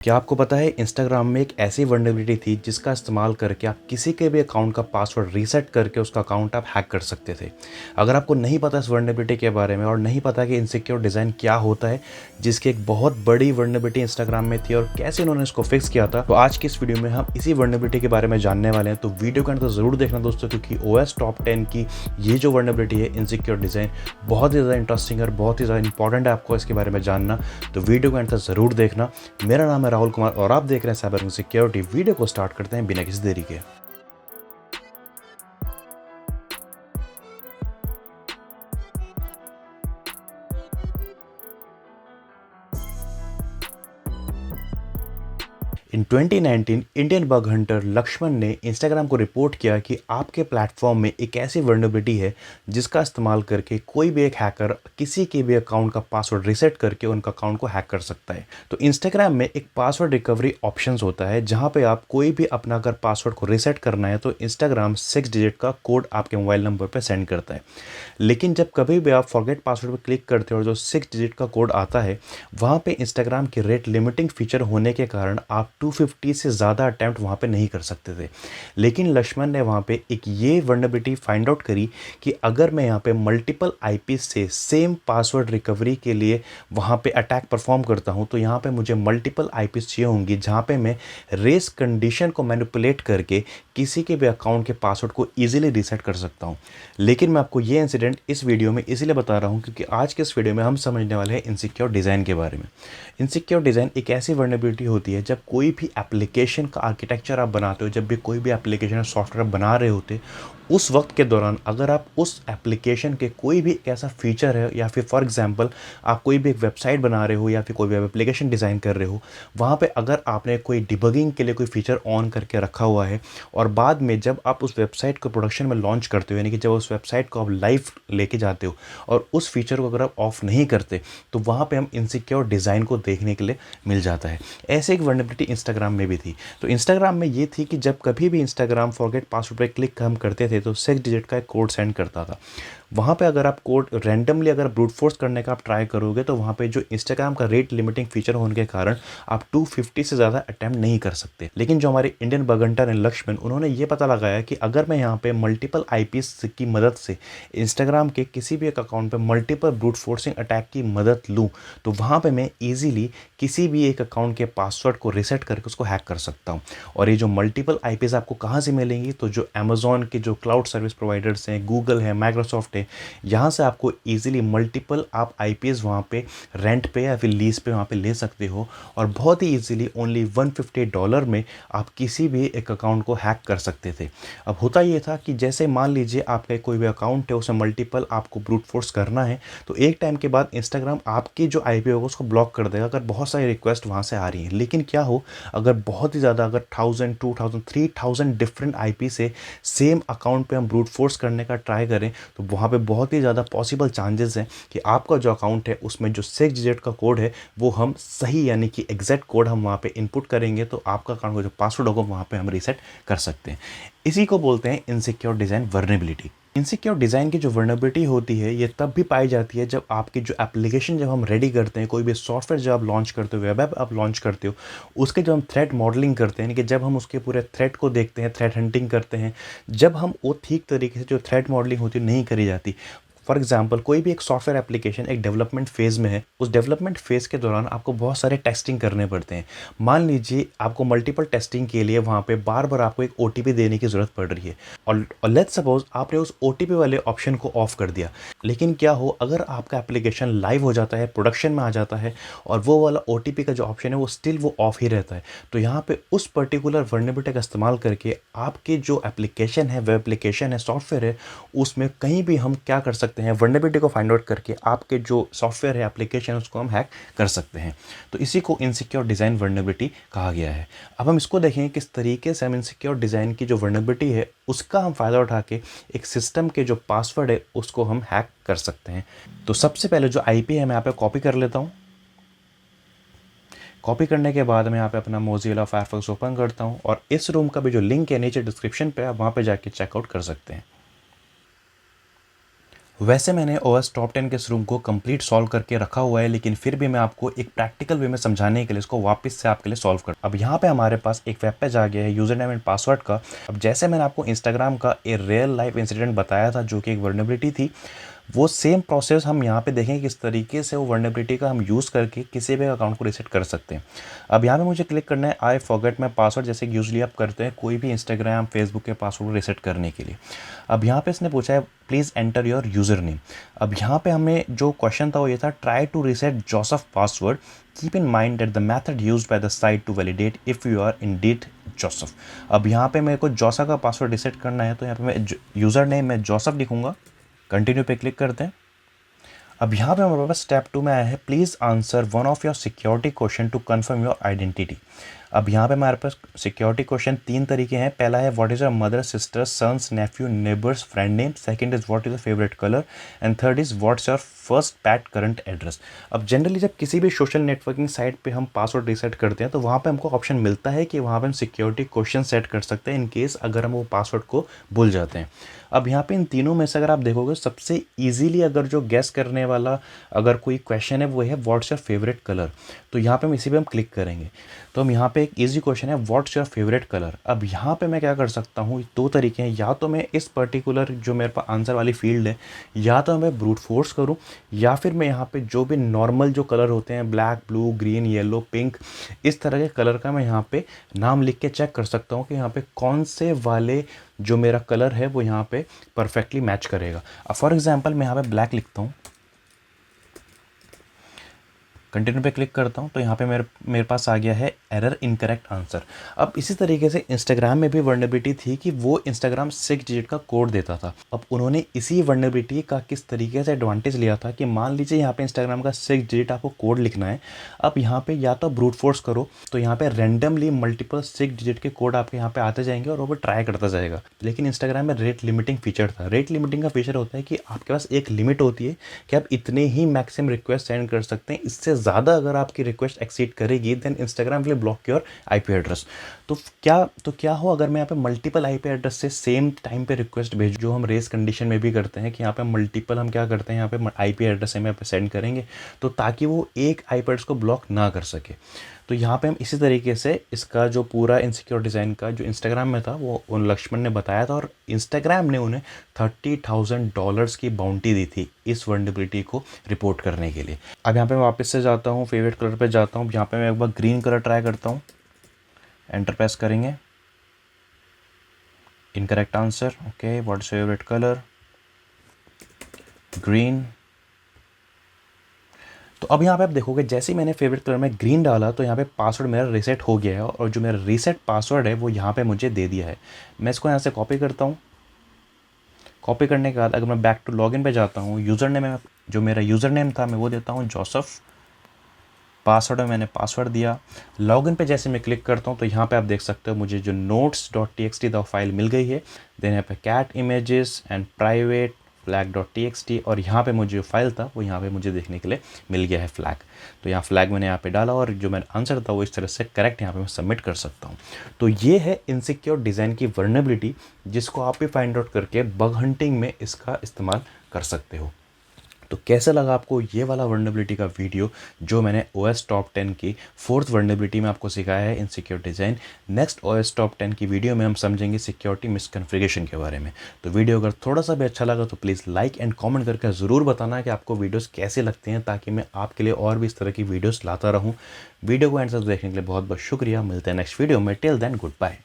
क्या आपको पता है इंस्टाग्राम में एक ऐसी वल्नरेबिलिटी थी जिसका इस्तेमाल करके आप किसी के भी अकाउंट का पासवर्ड रीसेट करके उसका अकाउंट आप हैक कर सकते थे। अगर आपको नहीं पता इस वल्नरेबिलिटी के बारे में और नहीं पता कि इनसिक्योर डिज़ाइन क्या होता है, जिसकी एक बहुत बड़ी वल्नरेबिलिटी इंस्टाग्राम में थी और कैसे उन्होंने इसको फिक्स किया था, तो आज की इस वीडियो में हम इसी वल्नरेबिलिटी के बारे में जानने वाले हैं। तो वीडियो का अंत तो ज़रूर देखना दोस्तों, क्योंकि OS टॉप 10 की ये जो वल्नरेबिलिटी है इनसिक्योर डिज़ाइन बहुत ही ज़्यादा इंटरेस्टिंग और बहुत ही ज़्यादा इंपॉर्टेंट है आपको इसके बारे में जानना। तो वीडियो का अंत तक ज़रूर देखना। मेरा नाम है राहुल कुमार और आप देख रहे हैं साइबर सिक्योरिटी। वीडियो को स्टार्ट करते हैं बिना किसी देरी के। इन 2019 इंडियन बग हंटर लक्ष्मण ने इंस्टाग्राम को रिपोर्ट किया कि आपके प्लेटफॉर्म में एक ऐसी वल्नरेबिलिटी है जिसका इस्तेमाल करके कोई भी एक हैकर किसी के भी अकाउंट का पासवर्ड रीसेट करके उनका अकाउंट को हैक कर सकता है। तो इंस्टाग्राम में एक पासवर्ड रिकवरी ऑप्शंस होता है जहां पे आप कोई भी अपना अगर पासवर्ड को रीसेट करना है तो इंस्टाग्राम 6 डिजिट का कोड आपके मोबाइल नंबर पर सेंड करता है। लेकिन जब कभी भी आप फॉरगेट पासवर्ड पर क्लिक करते हो और जो 6 डिजिट का कोड आता है, वहाँ पे इंस्टाग्राम की रेट लिमिटिंग फीचर होने के कारण आप 250 से ज़्यादा अटैम्प्ट वहाँ पे नहीं कर सकते थे। लेकिन लक्ष्मण ने वहाँ पे एक ये वल्नरेबिलिटी फाइंड आउट करी कि अगर मैं यहाँ पे मल्टीपल आईपी से सेम पासवर्ड रिकवरी के लिए वहाँ पे अटैक परफॉर्म करता हूँ, तो यहाँ पे मुझे मल्टीपल आईपी चाहिए होंगी जहाँ पे मैं रेस कंडीशन को मैनिपुलेट करके किसी के भी अकाउंट के पासवर्ड को ईजिली रीसेट कर सकता हूँ। लेकिन मैं आपको ये इंसिडेंट इस वीडियो में इसलिए बता रहा हूँ क्योंकि आज के इस वीडियो में हम समझने वाले हैं इनसिक्योर डिज़ाइन के बारे में। इनसिक्योर डिज़ाइन एक ऐसी वल्नरेबिलिटी होती है जब कोई भी एप्लीकेशन का आर्किटेक्चर आप बनाते हो, जब भी कोई भी एप्लीकेशन सॉफ्टवेयर बना रहे होते, उस वक्त के दौरान अगर आप उस एप्लीकेशन के कोई भी ऐसा फीचर है या फिर फॉर एग्जांपल आप कोई भी एक वेबसाइट बना रहे हो या फिर कोई भी एप्लीकेशन डिज़ाइन कर रहे हो, वहाँ पे अगर आपने कोई डिबगिंग के लिए कोई फीचर ऑन करके रखा हुआ है और बाद में जब आप उस वेबसाइट को प्रोडक्शन में लॉन्च करते हो, यानी कि जब उस वेबसाइट को आप लाइव लेके जाते हो और उस फीचर को अगर आप ऑफ नहीं करते, तो वहाँ पे हम इनसिक्योर डिज़ाइन को देखने के लिए मिल जाता है। ऐसे एक वल्नरेबिलिटी इंस्टाग्राम में भी थी। तो इंस्टाग्राम में ये थी कि जब कभी भी इंस्टाग्राम फॉरगेट पासवर्ड पे क्लिक हम करते थे तो 6 डिजिट का एक कोड सेंड करता था। वहाँ पे अगर आप कोड रैंडमली अगर ब्रूट फोर्स करने का आप ट्राई करोगे तो वहाँ पे जो इंस्टाग्राम का रेट लिमिटिंग फीचर होने के कारण आप 250 से ज़्यादा अटैम्प्ट नहीं कर सकते। लेकिन जो हमारे इंडियन बग हंटर हैं लक्ष्मण, उन्होंने ये पता लगाया कि अगर मैं यहाँ पे मल्टीपल आईपीस की मदद से इंस्टाग्राम के किसी भी एक अकाउंट पे मल्टीपल ब्रूट फोर्सिंग अटैक की मदद लूँ, तो वहाँ पे मैं ईजिली किसी भी एक अकाउंट के पासवर्ड को रीसेट करके उसको हैक कर सकता हूँ। और ये जो मल्टीपल आईपीस आपको कहाँ से मिलेंगी, तो जो अमेजोन के जो क्लाउड सर्विस प्रोवाइडर्स हैं, गूगल है, माइक्रोसॉफ्ट है, यहाँ से आपको ईजिली मल्टीपल आप आईपीएस वहाँ पे रेंट पे या फिर लीज पे वहाँ पे ले सकते हो और बहुत ही ईजिली ओनली $150 में आप किसी भी एक अकाउंट को हैक कर सकते थे। अब होता ये था कि जैसे मान लीजिए आपका कोई भी अकाउंट है, उसमें मल्टीपल आपको ब्रूट फोर्स करना है, तो एक टाइम के बाद इंस्टाग्राम आपकी जो आईपी होगा उसको ब्लॉक कर देगा अगर बहुत सारी रिक्वेस्ट वहाँ से आ रही हैं। लेकिन क्या हो, अगर बहुत ही ज़्यादा अगर 1000, 2000, 3000 डिफरेंट आईपी से सेम अकाउंट पे हम ब्रूट फोर्स करने का ट्राई करें, तो वहाँ पे बहुत ही ज़्यादा पॉसिबल चांसेस हैं कि आपका जो अकाउंट है उसमें जो 6 डिजिट का कोड है वो हम सही यानी कि एग्जैक्ट कोड हम वहाँ पे इनपुट करेंगे, तो आपका अकाउंट का जो पासवर्ड होगा वहाँ पे हम रीसेट कर सकते हैं। इसी को बोलते हैं insecure design vulnerability. Insecure design की जो वल्नरेबिलिटी होती है ये तब भी पाई जाती है जब आपकी जो एप्लीकेशन जब हम रेडी करते हैं, कोई भी सॉफ्टवेयर जब आप लॉन्च करते हो, वेब ऐप आप लॉन्च करते हो, उसके जब हम थ्रेट मॉडलिंग करते हैं, यानी कि जब हम उसके पूरे थ्रेट को देखते हैं, थ्रेट हंटिंग करते हैं, जब हम वो ठीक तरीके से जो थ्रेट मॉडलिंग होती है नहीं करी जाती। फॉर एग्जाम्पल कोई भी एक सॉफ्टवेयर एप्लीकेशन एक डेवलपमेंट फेज़ में है, उस डेवलपमेंट फेज़ के दौरान आपको बहुत सारे टेस्टिंग करने पड़ते हैं। मान लीजिए आपको मल्टीपल टेस्टिंग के लिए वहाँ पे बार बार आपको एक ओटीपी देने की ज़रूरत पड़ रही है और लेट्स सपोज आपने उस ओटीपी वाले ऑप्शन को ऑफ कर दिया। लेकिन क्या हो, अगर आपका एप्लीकेशन लाइव हो जाता है, प्रोडक्शन में आ जाता है और वो वाला ओटीपी का जो ऑप्शन है वो स्टिल वो ऑफ ही रहता है, तो यहाँ पे उस पर्टिकुलर वल्नरेबिलिटी का इस्तेमाल करके आपके जो एप्लीकेशन है, वेब एप्लीकेशन है, सॉफ्टवेयर है, उसमें कहीं भी हम क्या कर सकते हैं, वल्नरेबिलिटी को फाइंड आउट करके आपके जो सॉफ्टवेयर है, एप्लीकेशन है, उसको हम हैक कर सकते हैं। तो इसी को इनसिक्योर डिज़ाइन वल्नरेबिलिटी कहा गया है। अब हम इसको देखें किस तरीके से हम इनसिक्योर डिज़ाइन की जो वल्नरेबिलिटी है उसका हम फ़ायदा उठा के एक सिस्टम के जो पासवर्ड है उसको हम हैक कर सकते हैं। तो सबसे पहले जो आईपी है मैं यहाँ पे कॉपी कर लेता हूँ। कॉपी करने के बाद मैं यहाँ पे अपना मोज़िला फायरफॉक्स ओपन करता हूँ और इस रूम का भी जो लिंक है नीचे डिस्क्रिप्शन पे, आप वहाँ पे जाके चेकआउट कर सकते हैं। वैसे मैंने OS टॉप 10 के इस रूम को कंप्लीट सॉल्व करके रखा हुआ है, लेकिन फिर भी मैं आपको एक प्रैक्टिकल वे में समझाने के लिए इसको वापस से आपके लिए सॉल्व कर। अब यहाँ पे हमारे पास एक वेब पेज आ गया है यूजर नेम एंड पासवर्ड का। अब जैसे मैंने आपको इंस्टाग्राम का ए रियल लाइफ इंसिडेंट बताया था जो कि एक वर्नेबिलिटी थी, वो सेम प्रोसेस हम यहाँ पे देखें किस तरीके से वो वर्नेबिलिटी का हम यूज़ करके किसी भी अकाउंट को रीसेट कर सकते हैं। अब यहाँ पे मुझे क्लिक करना है आई फॉरगेट माय पासवर्ड, जैसे कि यूजली आप करते हैं कोई भी इंस्टाग्राम फेसबुक के पासवर्ड को रीसेट करने के लिए। अब यहाँ पे इसने पूछा है please enter your user name. अब यहाँ पे हमें जो क्वेश्चन था वो ये था try to reset Joseph password, keep in mind that the method used by the site to validate if you are indeed Joseph. अब यहाँ पे मेरे को जोसेफ का पासवर्ड रीसेट करना है, तो यहाँ पे मैं यूज़र नेम में जोसेफ लिखूंगा, कंटिन्यू पे क्लिक करते हैं। अब यहाँ पे हमारे पास स्टेप 2 में आया है please answer one of your security question to confirm your identity. अब यहाँ पे हमारे पास सिक्योरिटी क्वेश्चन 3 तरीके हैं। पहला है what is your mother, sister, sons, nephew, neighbours, friend name. Second is what is your favourite colour and third is what's your first pet current address. अब generally जब किसी भी सोशल नेटवर्किंग साइट पे हम पासवर्ड रीसेट करते हैं तो वहाँ पे हमको ऑप्शन मिलता है कि वहाँ पे हम सिक्योरिटी क्वेश्चन सेट कर सकते हैं इन केस अगर हम वो पासवर्ड को भूल जाते हैं। अब यहाँ पे इन तीनों में से अगर आप देखोगे सबसे इजीली अगर जो गेस करने वाला अगर कोई क्वेश्चन है वो है व्हाट्स योर फेवरेट कलर, तो यहाँ पे हम इसी पे हम क्लिक करेंगे। तो हम यहाँ पे एक इजी क्वेश्चन है व्हाट्स योर फेवरेट कलर। अब यहाँ पे मैं क्या कर सकता हूँ, 2 तरीके हैं, या तो मैं इस पर्टिकुलर जो मेरे पास आंसर वाली फील्ड है या तो मैं ब्रूट फोर्स करूँ, या फिर मैं यहाँ पे जो भी नॉर्मल जो कलर होते हैं black, blue, green, yellow, pink, इस तरह के कलर का मैं यहाँ पे नाम लिख के चेक कर सकता हूँ कि यहाँ पे कौन से वाले जो मेरा कलर है वो यहाँ पे परफेक्टली मैच करेगा। अब फॉर एग्जांपल मैं यहाँ पे ब्लैक लिखता हूँ, कंटिन्यू पे क्लिक करता हूँ, तो यहाँ पे मेरे पास आ गया है एरर इनकरेक्ट आंसर। अब इसी तरीके से इंस्टाग्राम में भी वर्नेबिलिटी थी कि वो इंस्टाग्राम 6 डिजिट का कोड देता था। अब उन्होंने इसी वर्नेबिलिटी का किस तरीके से एडवांटेज लिया था कि मान लीजिए यहाँ पे इंस्टाग्राम का 6 डिजिट आपको कोड लिखना है। अब यहाँ पे या तो ब्रूट फोर्स करो तो यहाँ पे रैंडमली मल्टीपल 6 डिजिट के कोड आपके यहाँ पे आते जाएंगे और वो ट्राई करता जाएगा। लेकिन इंस्टाग्राम में रेट लिमिटिंग फीचर था। रेट लिमिटिंग का फीचर होता है कि आपके पास एक लिमिट होती है कि आप इतने ही मैक्सिमम रिक्वेस्ट सेंड कर सकते हैं, इससे ज़्यादा अगर आपकी रिक्वेस्ट एक्सीड करेगी then Instagram will block your IP address. तो क्या हो अगर मैं यहाँ पे मल्टीपल आईपी एड्रेस से सेम टाइम पे रिक्वेस्ट भेज, जो हम रेस कंडीशन में भी करते हैं कि यहाँ पे मल्टीपल हम क्या करते हैं यहाँ पे आईपी एड्रेस में सेंड करेंगे तो ताकि वो एक आईपी एड्रेस को ब्लॉक ना कर सके। तो यहाँ पे हम इसी तरीके से इसका जो पूरा इनसिक्योर डिज़ाइन का जो इंस्टाग्राम में था वो उन लक्ष्मण ने बताया था और इंस्टाग्राम ने उन्हें $30,000 की बाउंटी दी थी इस वर्नेबिलिटी को रिपोर्ट करने के लिए। अब यहाँ पे मैं वापस से जाता हूँ, फेवरेट कलर पे जाता हूँ, यहाँ पे मैं एक बार ग्रीन कलर ट्राई करता हूँ, एंटर प्रेस करेंगे, incorrect answer, okay, what's favourite colour, green. तो अब यहाँ पे आप देखोगे जैसे ही मैंने फेवरेट कलर में ग्रीन डाला तो यहाँ पे पासवर्ड मेरा रीसेट हो गया है और जो मेरा रीसेट पासवर्ड है वो यहाँ पे मुझे दे दिया है। मैं इसको यहाँ से कॉपी करता हूँ। कॉपी करने के बाद अगर मैं बैक टू लॉगिन पे जाता हूँ, यूज़र नेम में जो मेरा यूज़र नेम था मैं वो देता हूँ जोसेफ, पासवर्ड में मैंने पासवर्ड दिया। लॉगिन पे जैसे मैं क्लिक करता हूँ तो यहाँ पे आप देख सकते हो मुझे जो notes.txt फाइल मिल गई है। देन यहाँ पे cat images and private flag.txt और यहाँ पे मुझे जो फाइल था वो यहाँ पे मुझे देखने के लिए मिल गया है फ्लैग। तो यहाँ फ्लैग मैंने यहाँ पे डाला और जो मेरा आंसर था वो इस तरह से करेक्ट यहाँ पे मैं सबमिट कर सकता हूँ। तो ये है इनसिक्योर डिज़ाइन की वर्नेबिलिटी जिसको आप भी फाइंड आउट करके बग हंटिंग में इसका इस्तेमाल कर सकते हो। तो कैसा लगा आपको ये वाला वर्नेबिलिटी का वीडियो जो मैंने OS टॉप 10 की 4th वर्नेबिलिटी में आपको सिखाया है insecure design. Next OS top 10 की वीडियो में हम समझेंगे सिक्योरिटी मिसकॉन्फ़िगरेशन के बारे में। तो वीडियो अगर थोड़ा सा भी अच्छा लगा तो प्लीज़ लाइक एंड कमेंट करके ज़रूर बताना कि आपको वीडियोस कैसे लगते हैं ताकि मैं आपके लिए और भी इस तरह की वीडियोस लाता रहूँ। वीडियो को एंड तक देखने के लिए बहुत बहुत शुक्रिया। मिलते हैं नेक्स्ट वीडियो में। Till then good bye.